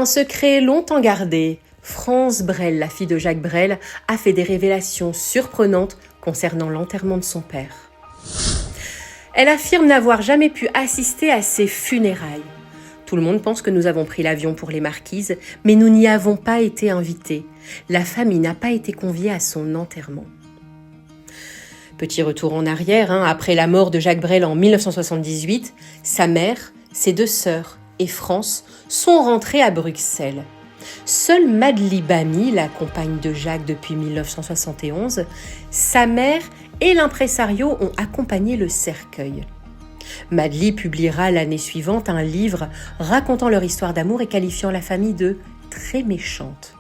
secret longtemps gardé, France Brel, la fille de Jacques Brel, a fait des révélations surprenantes concernant l'enterrement de son père. Elle affirme n'avoir jamais pu assister à ses funérailles. Tout le monde pense que nous avons pris l'avion pour les Marquises, mais nous n'y avons pas été invités. La famille n'a pas été conviée à son enterrement. Petit retour en arrière, après la mort de Jacques Brel en 1978, sa mère, ses 2 sœurs et France sont rentrées à Bruxelles. Seule Madly Bamy, la compagne de Jacques depuis 1971, sa mère et l'impresario ont accompagné le cercueil. Madly publiera l'année suivante un livre racontant leur histoire d'amour et qualifiant la famille de « très méchante ».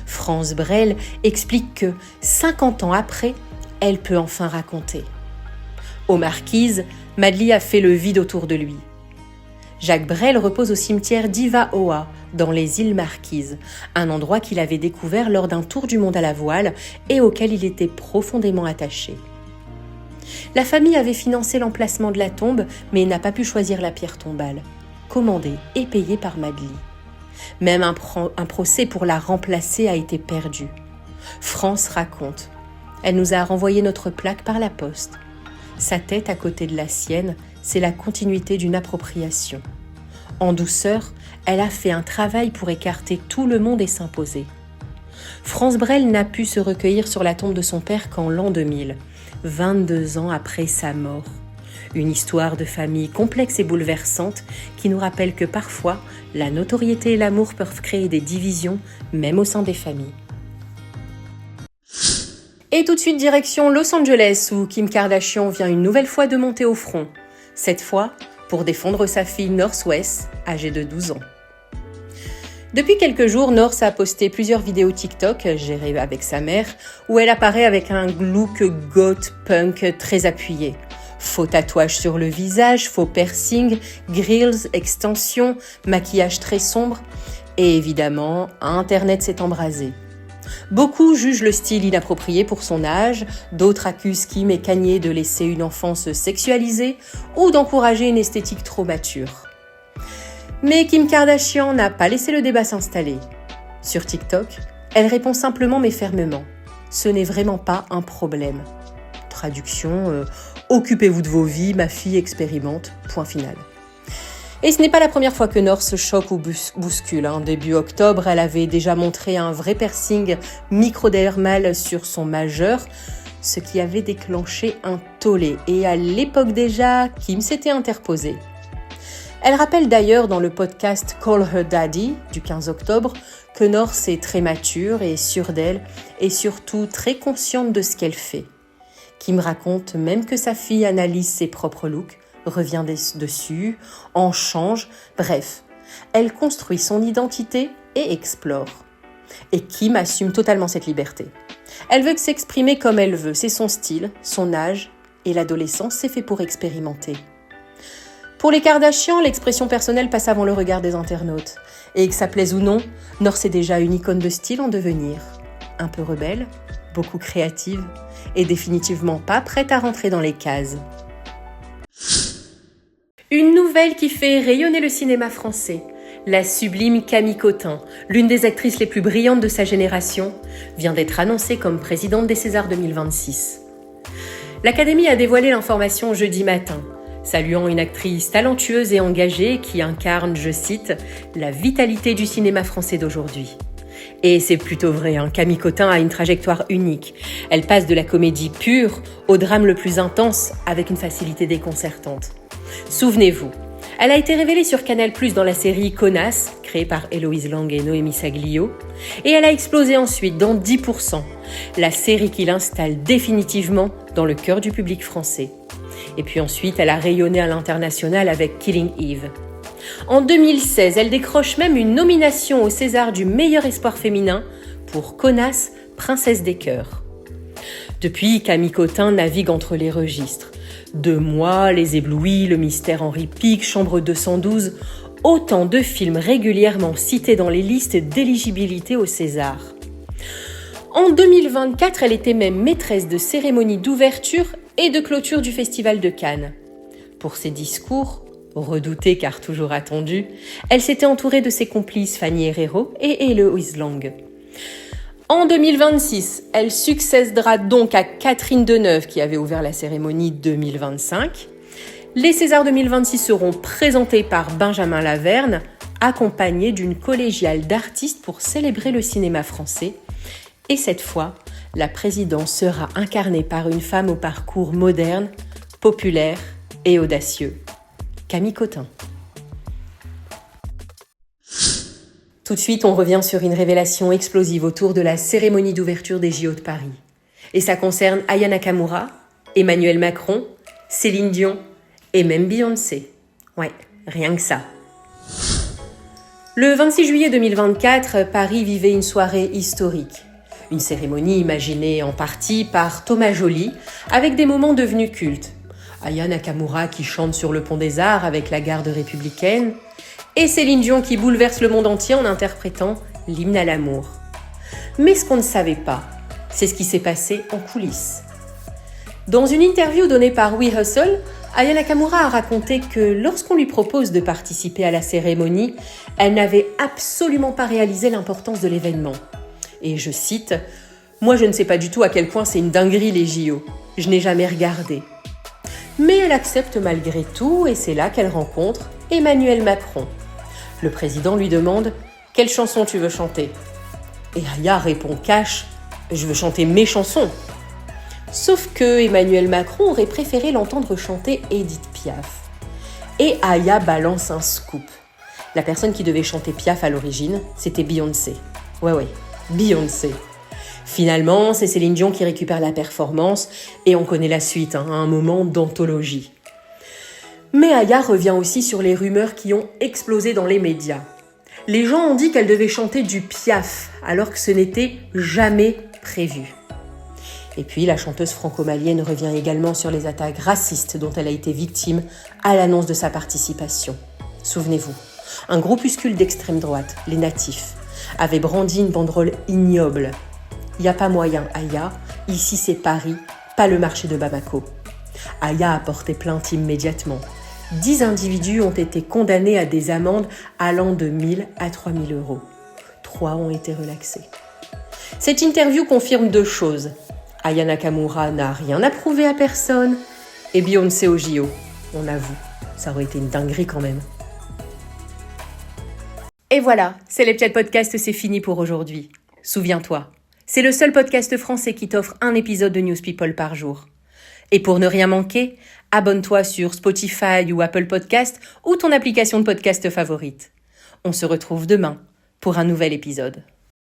France Brel explique que, 50 ans après, elle peut enfin raconter. Aux Marquises, Madly a fait le vide autour de lui. Jacques Brel repose au cimetière d'Ivaoa, dans les îles Marquises, un endroit qu'il avait découvert lors d'un tour du monde à la voile et auquel il était profondément attaché. La famille avait financé l'emplacement de la tombe, mais n'a pas pu choisir la pierre tombale, commandée et payée par Madly. Même un procès pour la remplacer a été perdu. France raconte: elle nous a renvoyé notre plaque par la poste. Sa tête à côté de la sienne, c'est la continuité d'une appropriation. En douceur, elle a fait un travail pour écarter tout le monde et s'imposer. France Brel n'a pu se recueillir sur la tombe de son père qu'en l'an 2000, 22 ans après sa mort. Une histoire de famille complexe et bouleversante qui nous rappelle que parfois, la notoriété et l'amour peuvent créer des divisions, même au sein des familles. Et tout de suite direction Los Angeles où Kim Kardashian vient une nouvelle fois de monter au front. Cette fois, pour défendre sa fille North West, âgée de 12 ans. Depuis quelques jours, North a posté plusieurs vidéos TikTok, gérées avec sa mère, où elle apparaît avec un look goth punk très appuyé. Faux tatouages sur le visage, faux piercing, grills, extensions, maquillage très sombre. Et évidemment, Internet s'est embrasé. Beaucoup jugent le style inapproprié pour son âge, d'autres accusent Kim et Kanye de laisser une enfance sexualisée ou d'encourager une esthétique trop mature. Mais Kim Kardashian n'a pas laissé le débat s'installer. Sur TikTok, elle répond simplement mais fermement: ce n'est vraiment pas un problème. Traduction, occupez-vous de vos vies, ma fille expérimente, point final. Et ce n'est pas la première fois que North se choque ou bouscule. Début octobre, elle avait déjà montré un vrai piercing microdermal sur son majeur, ce qui avait déclenché un tollé. Et à l'époque déjà, Kim s'était interposée. Elle rappelle d'ailleurs dans le podcast Call Her Daddy du 15 octobre que North est très mature et sûre d'elle et surtout très consciente de ce qu'elle fait. Kim raconte même que sa fille analyse ses propres looks, revient dessus, en change, bref, elle construit son identité et explore. Et Kim assume totalement cette liberté. Elle veut s'exprimer comme elle veut, c'est son style, son âge, et l'adolescence, c'est fait pour expérimenter. Pour les Kardashian, l'expression personnelle passe avant le regard des internautes. Et que ça plaise ou non, North est déjà une icône de style en devenir. Un peu rebelle, beaucoup créative, et définitivement pas prête à rentrer dans les cases. Une nouvelle qui fait rayonner le cinéma français. La sublime Camille Cottin, l'une des actrices les plus brillantes de sa génération, vient d'être annoncée comme présidente des Césars 2026. L'Académie a dévoilé l'information jeudi matin, saluant une actrice talentueuse et engagée qui incarne, je cite, « la vitalité du cinéma français d'aujourd'hui ». Et c'est plutôt vrai, Camille Cottin a une trajectoire unique. Elle passe de la comédie pure au drame le plus intense avec une facilité déconcertante. Souvenez-vous, elle a été révélée sur Canal+ dans la série Connasse, créée par Héloïse Lang et Noémie Saglio, et elle a explosé ensuite dans 10%, la série qui l'installe définitivement dans le cœur du public français. Et puis ensuite, elle a rayonné à l'international avec Killing Eve. En 2016, elle décroche même une nomination au César du meilleur espoir féminin pour Connasse, princesse des cœurs. Depuis, Camille Cottin navigue entre les registres. 2 mois, Les Éblouis, Le mystère Henri Pic, Chambre 212, autant de films régulièrement cités dans les listes d'éligibilité au César. En 2024, elle était même maîtresse de cérémonie d'ouverture et de clôture du Festival de Cannes. Pour ses discours, redoutée car toujours attendue, elle s'était entourée de ses complices Fanny Herrero et Héloïse Lang. En 2026, elle succédera donc à Catherine Deneuve qui avait ouvert la cérémonie 2025. Les Césars 2026 seront présentés par Benjamin Laverne, accompagné d'une collégiale d'artistes pour célébrer le cinéma français. Et cette fois, la présidence sera incarnée par une femme au parcours moderne, populaire et audacieux, Camille Cottin. Tout de suite, on revient sur une révélation explosive autour de la cérémonie d'ouverture des JO de Paris. Et ça concerne Aya Nakamura, Emmanuel Macron, Céline Dion et même Beyoncé. Ouais, rien que ça. Le 26 juillet 2024, Paris vivait une soirée historique. Une cérémonie imaginée en partie par Thomas Joly, avec des moments devenus cultes. Aya Nakamura qui chante sur le pont des Arts avec la garde républicaine, et Céline Dion qui bouleverse le monde entier en interprétant l'hymne à l'amour. Mais ce qu'on ne savait pas, c'est ce qui s'est passé en coulisses. Dans une interview donnée par We Hustle, Aya Nakamura a raconté que lorsqu'on lui propose de participer à la cérémonie, elle n'avait absolument pas réalisé l'importance de l'événement. Et je cite, « Moi, je ne sais pas du tout à quel point c'est une dinguerie les JO. Je n'ai jamais regardé. » Mais elle accepte malgré tout et c'est là qu'elle rencontre Emmanuel Macron. Le président lui demande « Quelle chanson tu veux chanter ?» Et Aya répond cash « Je veux chanter mes chansons !» Sauf que Emmanuel Macron aurait préféré l'entendre chanter Édith Piaf. Et Aya balance un scoop. La personne qui devait chanter Piaf à l'origine, c'était Beyoncé. Ouais, Beyoncé. Finalement, c'est Céline Dion qui récupère la performance et on connaît la suite, un moment d'anthologie. Mais Aya revient aussi sur les rumeurs qui ont explosé dans les médias. Les gens ont dit qu'elle devait chanter du Piaf, alors que ce n'était jamais prévu. Et puis, la chanteuse franco-malienne revient également sur les attaques racistes dont elle a été victime à l'annonce de sa participation. Souvenez-vous, un groupuscule d'extrême droite, les Natifs, avait brandi une banderole ignoble. « Y a pas moyen, Aya, ici c'est Paris, pas le marché de Bamako ». Aya a porté plainte immédiatement. 10 individus ont été condamnés à des amendes allant de 1 000 à 3 000 euros. 3 ont été relaxés. Cette interview confirme 2 choses. Aya Nakamura n'a rien à prouver à personne et Beyoncé au JO. On avoue, ça aurait été une dinguerie quand même. Et voilà, c'est les Chat Podcast, c'est fini pour aujourd'hui. Souviens-toi, c'est le seul podcast français qui t'offre un épisode de News People par jour. Et pour ne rien manquer, abonne-toi sur Spotify ou Apple Podcast ou ton application de podcast favorite. On se retrouve demain pour un nouvel épisode.